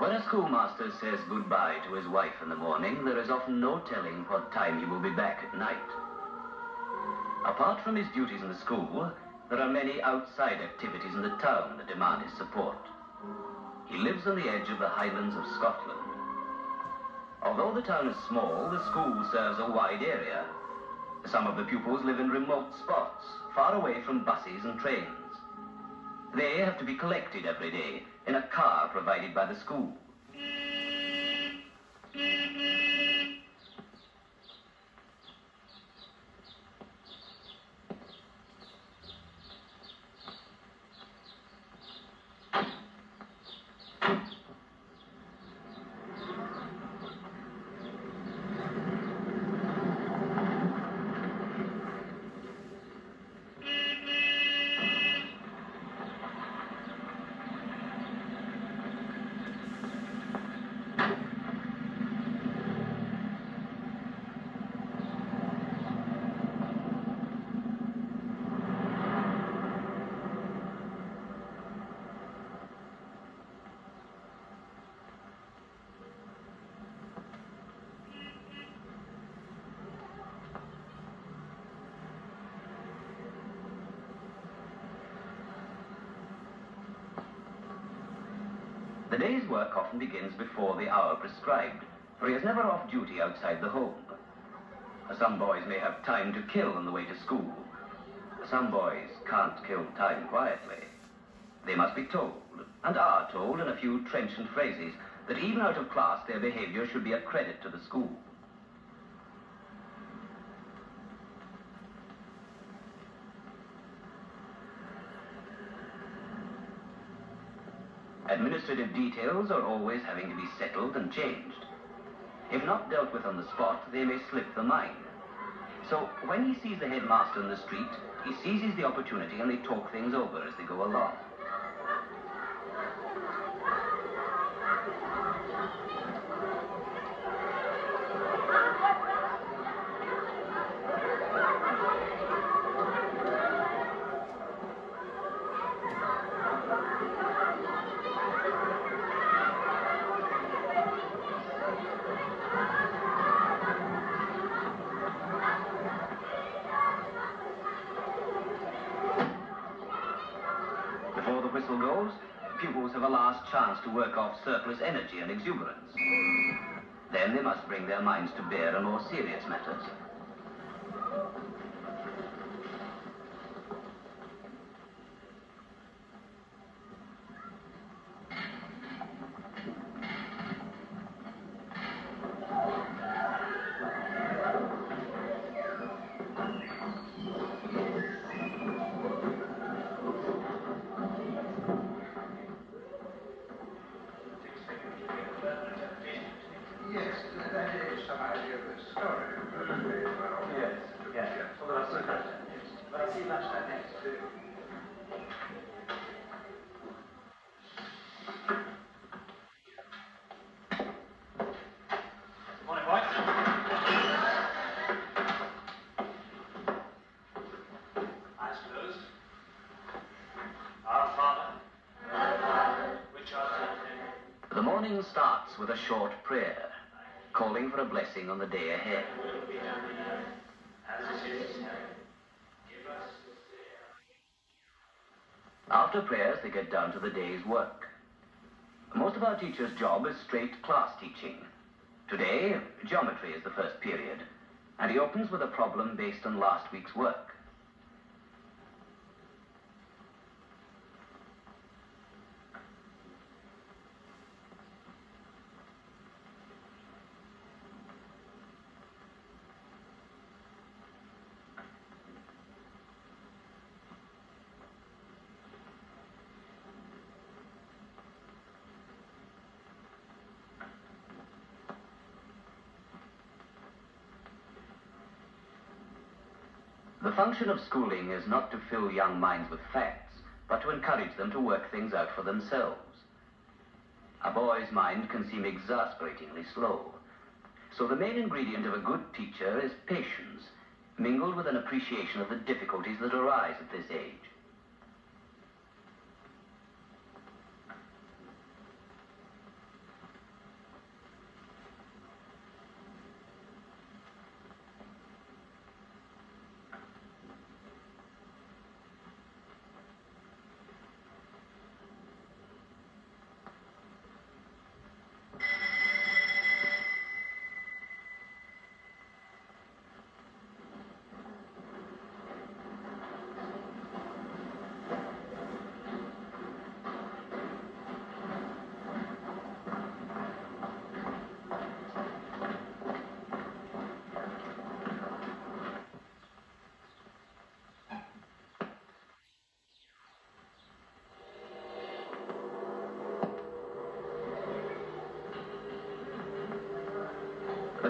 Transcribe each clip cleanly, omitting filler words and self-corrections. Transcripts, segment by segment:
When a schoolmaster says goodbye to his wife in the morning, there is often no telling what time he will be back at night. Apart from his duties in the school, there are many outside activities in the town that demand his support. He lives on the edge of the Highlands of Scotland. Although the town is small, the school serves a wide area. Some of the pupils live in remote spots, far away from buses and trains. They have to be collected every day in a car provided by the school. The day's work often begins before the hour prescribed, for he is never off duty outside the home. Some boys may have time to kill on the way to school. Some boys can't kill time quietly. They must be told, and are told in a few trenchant phrases, that even out of class their behavior should be a credit to the school. Administrative details are always having to be settled and changed. If not dealt with on the spot, they may slip the mind. So when he sees the headmaster in the street, he seizes the opportunity and they talk things over as they go along. Before the whistle goes, pupils have a last chance to work off surplus energy and exuberance. Then they must bring their minds to bear on more serious matters. Yes, that is some idea of the story. Yes. Well, I'll see that. But I'll see lunchtime next. Morning, White. Eyes closed. Our Father, which art in heaven. The morning starts with a short prayer, calling for a blessing on the day ahead. Will be done in earth as it is in heaven. Give us this day our After prayers, they get down to the day's work. Most of our teachers' job is straight class teaching. Today, geometry is the first period, and he opens with a problem based on last week's work. The function of schooling is not to fill young minds with facts, but to encourage them to work things out for themselves. A boy's mind can seem exasperatingly slow. So the main ingredient of a good teacher is patience, mingled with an appreciation of the difficulties that arise at this age.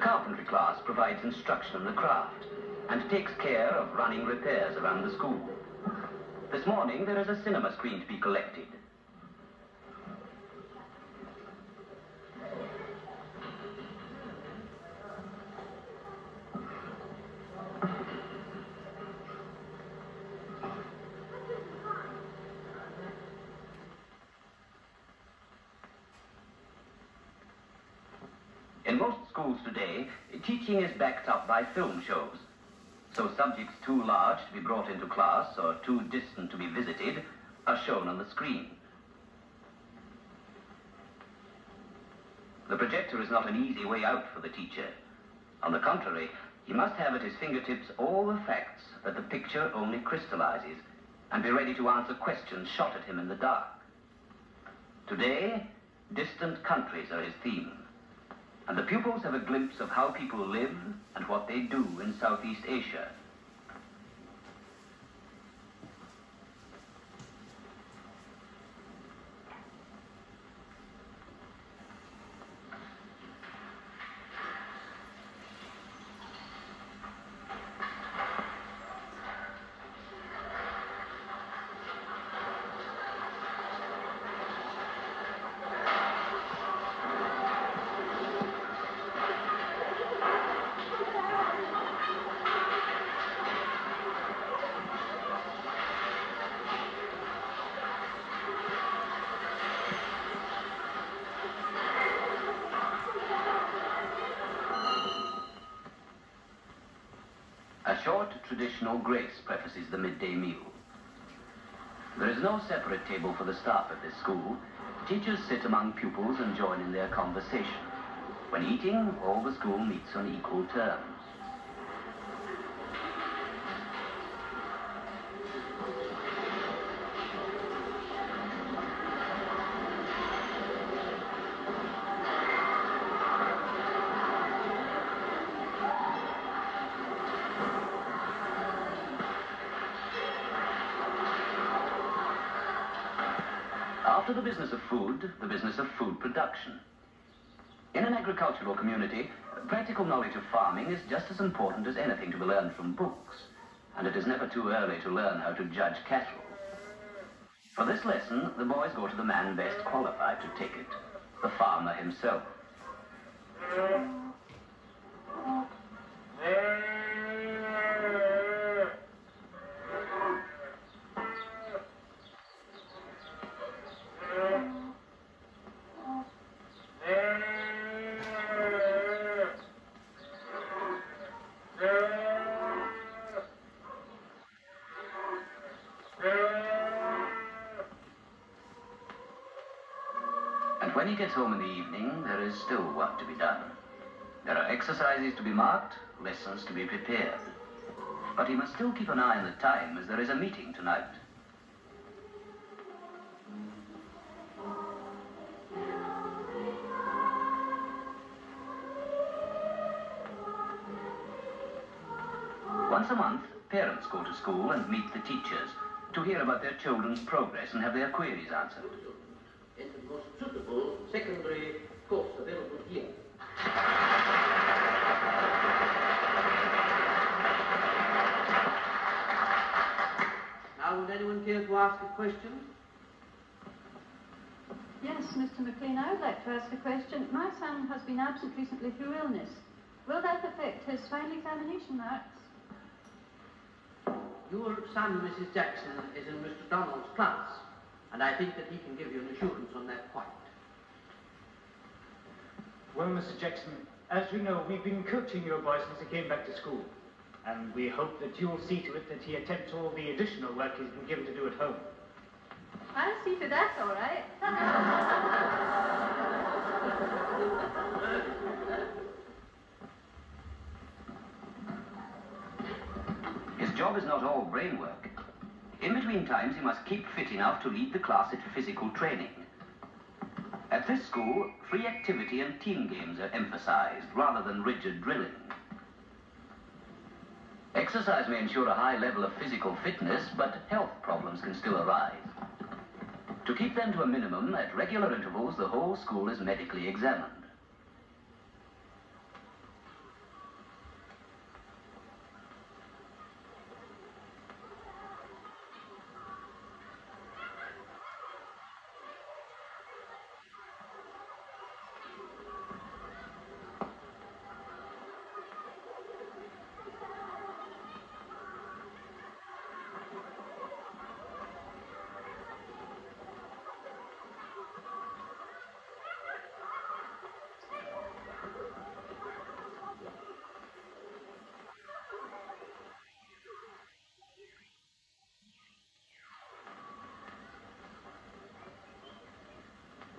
carpentry class provides instruction in the craft and takes care of running repairs around the school. This morning, there is a cinema screen to be collected. In most schools today, teaching is backed up by film shows. So subjects too large to be brought into class or too distant to be visited are shown on the screen. The projector is not an easy way out for the teacher. On the contrary, he must have at his fingertips all the facts that the picture only crystallizes and be ready to answer questions shot at him in the dark. Today, distant countries are his theme. And the pupils have a glimpse of how people live and what they do in Southeast Asia. A short traditional grace prefaces the midday meal. There is no separate table for the staff at this school. Teachers sit among pupils and join in their conversation. When eating, all the school meets on equal terms. After the business of food, the business of food production. In an agricultural community, practical knowledge of farming is just as important as anything to be learned from books, and it is never too early to learn how to judge cattle. For this lesson, the boys go to the man best qualified to take it, the farmer himself. And when he gets home in the evening, there is still work to be done. There are exercises to be marked, lessons to be prepared. But he must still keep an eye on the time, as there is a meeting tonight. Once a month, parents go to school and meet the teachers to hear about their children's progress and have their queries answered. And the most suitable secondary course available here. Now, would anyone care to ask a question? Yes, Mr. McLean, I would like to ask a question. My son has been absent recently through illness. Will that affect his final examination marks? Your son, Mrs. Jackson, is in Mr. Donald's class, and I think that he can give you an assurance on that point. Well, Mr. Jackson, as you know, we've been coaching your boy since he came back to school, and we hope that you'll see to it that he attempts all the additional work he's been given to do at home. I'll see to that, all right. His job is not all brain work. In between times, he must keep fit enough to lead the class at physical training. At this school, free activity and team games are emphasized rather than rigid drilling. Exercise may ensure a high level of physical fitness, but health problems can still arise. To keep them to a minimum, at regular intervals, the whole school is medically examined.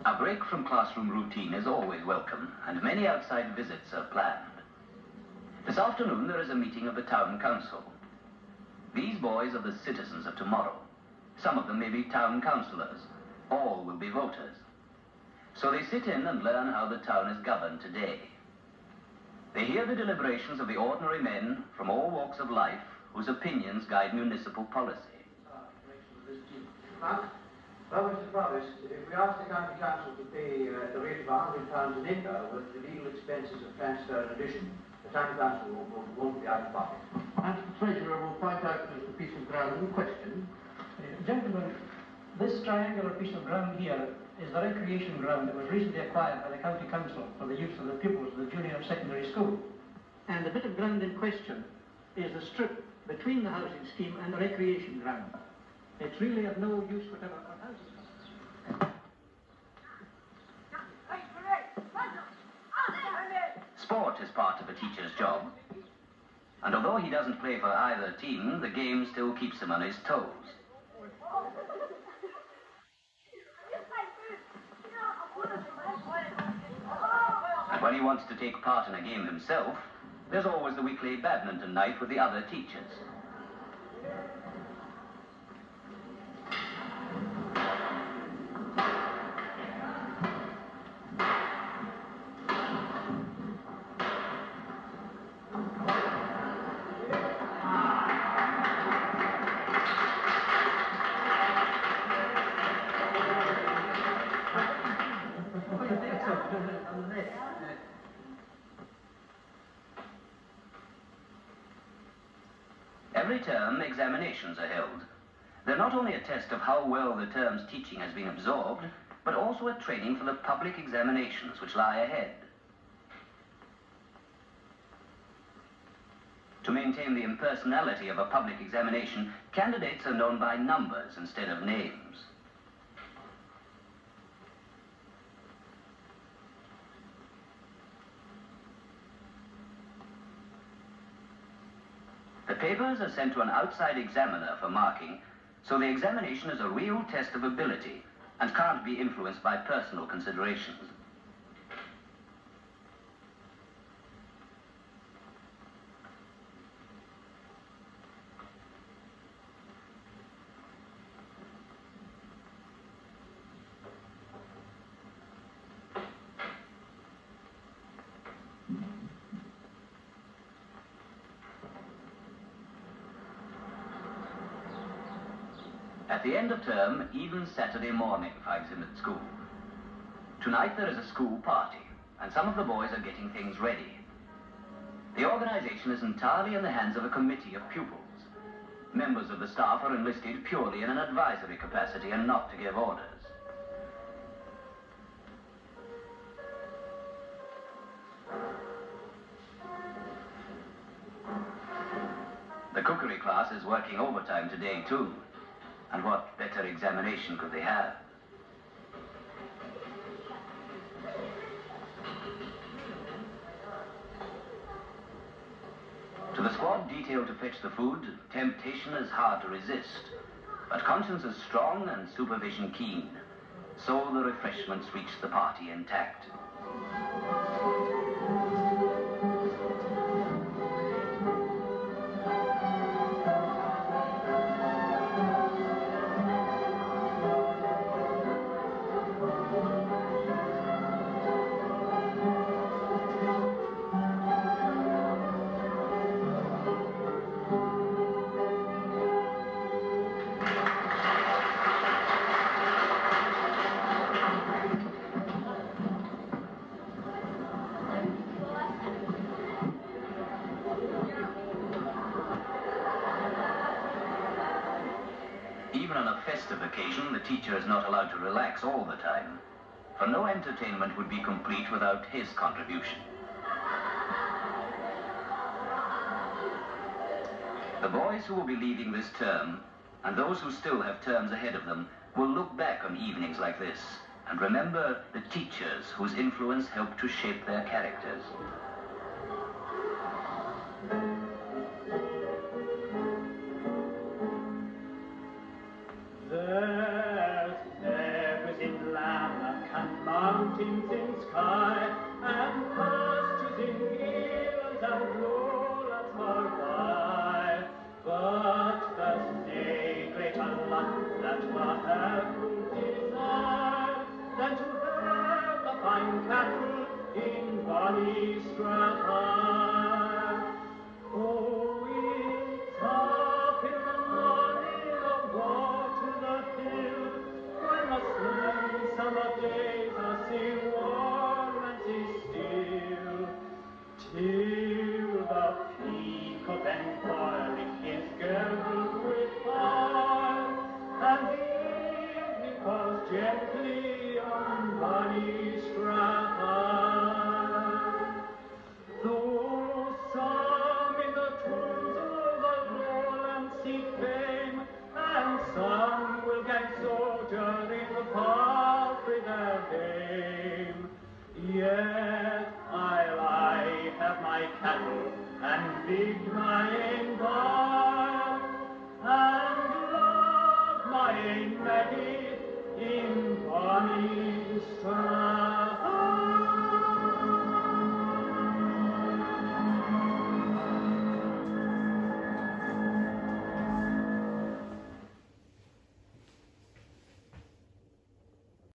A break from classroom routine is always welcome, and many outside visits are planned. This afternoon there is a meeting of the town council. These boys are the citizens of tomorrow. Some of them may be town councillors. All will be voters. So they sit in and learn how the town is governed today. They hear the deliberations of the ordinary men from all walks of life whose opinions guide municipal policy. Well, Mr. Provost, if we ask the County Council to pay the rate of £100 an acre with the legal expenses of transfer and addition, the County Council won't be out of pocket. And the Treasurer will point out the piece of ground in question. Gentlemen, this triangular piece of ground here is the recreation ground that was recently acquired by the County Council for the use of the pupils of the junior secondary school. And the bit of ground in question Is the strip between the housing scheme and the recreation ground. It's really of no use whatever for houses. Sport is part of a teacher's job, and although he doesn't play for either team, the game still keeps him on his toes. And when he wants to take part in a game himself, there's always the weekly badminton night with the other teachers. Every term, examinations are held. They're not only a test of how well the term's teaching has been absorbed, but also a training for the public examinations which lie ahead. To maintain the impersonality of a public examination, candidates are known by numbers instead of names. The papers are sent to an outside examiner for marking, so the examination is a real test of ability and can't be influenced by personal considerations. At the end of term, even Saturday morning finds him at school. Tonight there is a school party, and some of the boys are getting things ready. The organization is entirely in the hands of a committee of pupils. Members of the staff are enlisted purely in an advisory capacity and not to give orders. The cookery class is working overtime today too. And what better examination could they have? To the squad detailed to fetch the food, temptation is hard to resist. But conscience is strong and supervision keen. So the refreshments reach the party intact. Even on a festive occasion, the teacher is not allowed to relax all the time, for no entertainment would be complete without his contribution. The boys who will be leaving this term, and those who still have terms ahead of them, will look back on evenings like this and remember the teachers whose influence helped to shape their characters. There's in land a country mountains in sky, and pastures in fields and lowlands far by. But the day greater luck that my heart would desire than to have the fine cattle in Bonnie Strathire. Oh, it's up in the morning of war to the hill, when the slim summer days are so warm and so still, till the peacock and garlic is girdled with fire, and the evening falls gently